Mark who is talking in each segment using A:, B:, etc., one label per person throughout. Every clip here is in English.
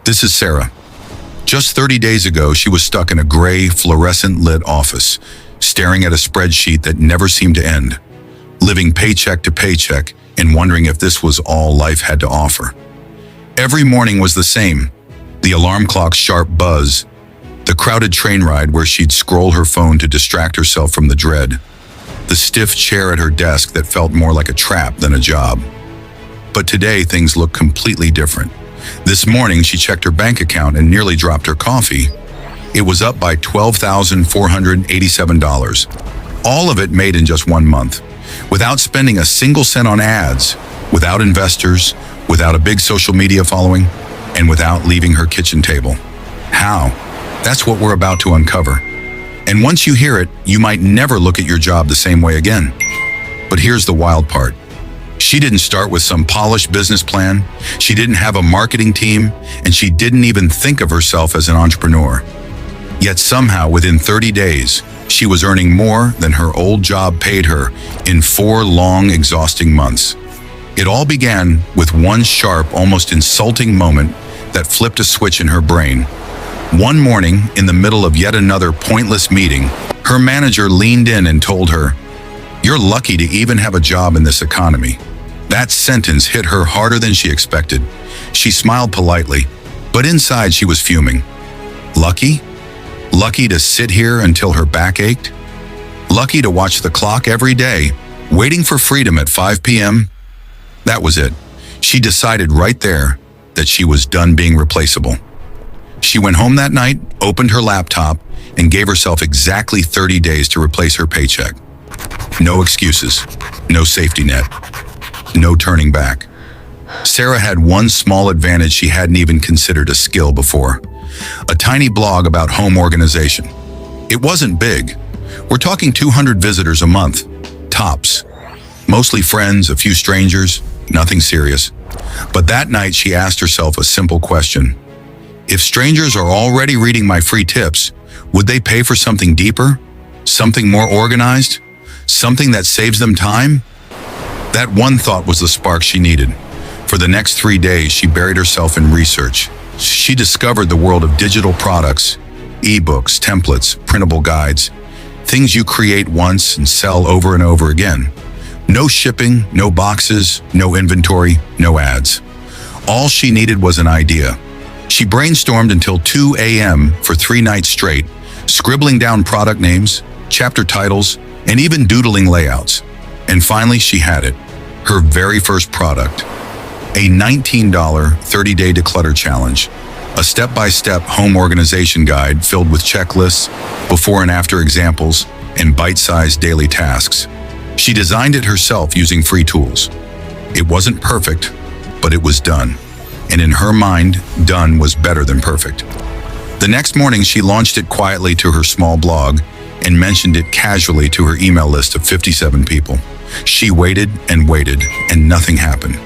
A: This is Sarah. Just 30 days ago, she was stuck in a gray, fluorescent-lit office, staring at a spreadsheet that never seemed to end, living paycheck to paycheck and wondering if this was all life had to offer. Every morning was the same: the alarm clock's sharp buzz, the crowded train ride where she'd scroll her phone to distract herself from the dread, the stiff chair at her desk that felt more like a trap than a job. But today, things look completely different. This morning, she checked her bank account and nearly dropped her coffee. It was up by $12,487. All of it made in just 1 month, without spending a single cent on ads, without investors, without a big social media following, and without leaving her kitchen table. How? That's what we're about to uncover. And once you hear it, you might never look at your job the same way again. But here's the wild part. She didn't start with some polished business plan, she didn't have a marketing team, and she didn't even think of herself as an entrepreneur. Yet somehow, within 30 days, she was earning more than her old job paid her in 4 long, exhausting months. It all began with one sharp, almost insulting moment that flipped a switch in her brain. One morning, in the middle of yet another pointless meeting, her manager leaned in and told her, "You're lucky to even have a job in this economy." That sentence hit her harder than she expected. She smiled politely, but inside she was fuming. Lucky? Lucky to sit here until her back ached? Lucky to watch the clock every day, waiting for freedom at 5 p.m.? That was it. She decided right there that she was done being replaceable. She went home that night, opened her laptop, and gave herself exactly 30 days to replace her paycheck. No excuses, no safety net, no turning back. Sarah had one small advantage she hadn't even considered a skill before: a tiny blog about home organization. It wasn't big. We're talking 200 visitors a month, tops. Mostly friends, a few strangers, nothing serious. But that night she asked herself a simple question. If strangers are already reading my free tips, would they pay for something deeper? Something more organized? Something that saves them time? That one thought was the spark she needed. For the next 3 days, she buried herself in research. She discovered the world of digital products, ebooks, templates, printable guides, things you create once and sell over and over again. No shipping, no boxes, no inventory, no ads. All she needed was an idea. She brainstormed until 2 a.m. for 3 nights straight, scribbling down product names, chapter titles, and even doodling layouts. And finally, she had it. Her very first product. A $19 30-day declutter challenge. A step-by-step home organization guide filled with checklists, before and after examples, and bite-sized daily tasks. She designed it herself using free tools. It wasn't perfect, but it was done. And in her mind, done was better than perfect. The next morning, she launched it quietly to her small blog and mentioned it casually to her email list of 57 people. She waited and waited, and nothing happened.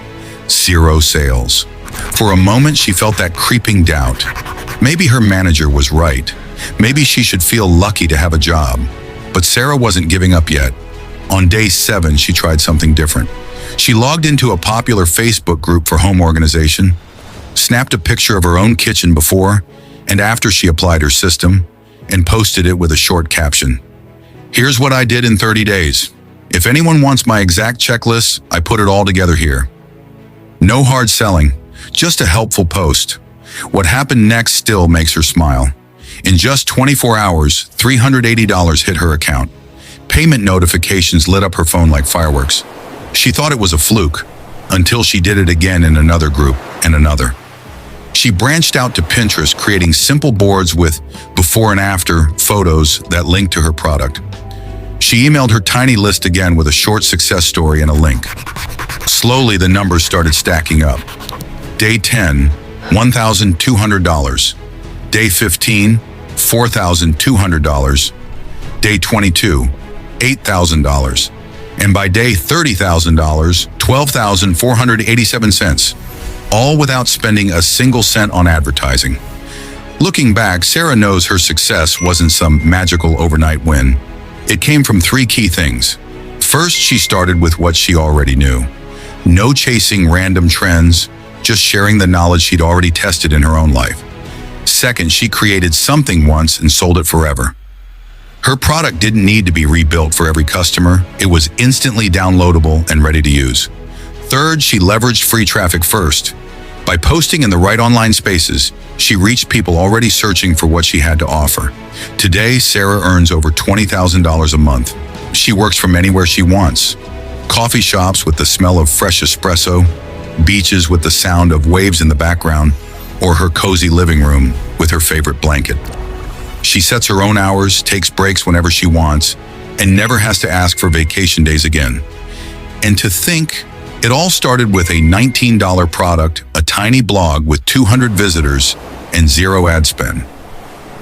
A: 0 sales. For a moment, she felt that creeping doubt. Maybe her manager was right. Maybe she should feel lucky to have a job. But Sarah wasn't giving up yet. On day 7, she tried something different. She logged into a popular Facebook group for home organization, snapped a picture of her own kitchen before and after she applied her system, and posted it with a short caption. "Here's what I did in 30 days. If anyone wants my exact checklist, I put it all together here." No hard selling, just a helpful post. What happened next still makes her smile. In just 24 hours, $380 hit her account. Payment notifications lit up her phone like fireworks. She thought it was a fluke, until she did it again in another group and another. She branched out to Pinterest, creating simple boards with before and after photos that linked to her product. She emailed her tiny list again with a short success story and a link. Slowly, the numbers started stacking up. Day 10, $1,200. Day 15, $4,200. Day 22, $8,000. And by day 30,000, $12,487, all without spending a single cent on advertising. Looking back, Sarah knows her success wasn't some magical overnight win. It came from 3 key things. First, she started with what she already knew. No chasing random trends, just sharing the knowledge she'd already tested in her own life. Second, she created something once and sold it forever. Her product didn't need to be rebuilt for every customer. It was instantly downloadable and ready to use. Third, she leveraged free traffic first. By posting in the right online spaces, she reached people already searching for what she had to offer. Today, Sarah earns over $20,000 a month. She works from anywhere she wants. Coffee shops with the smell of fresh espresso, beaches with the sound of waves in the background, or her cozy living room with her favorite blanket. She sets her own hours, takes breaks whenever she wants, and never has to ask for vacation days again. And to think, it all started with a $19 product, a tiny blog with 200 visitors, and zero ad spend.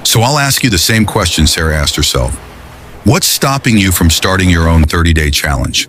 A: So I'll ask you the same question Sarah asked herself. What's stopping you from starting your own 30-day challenge?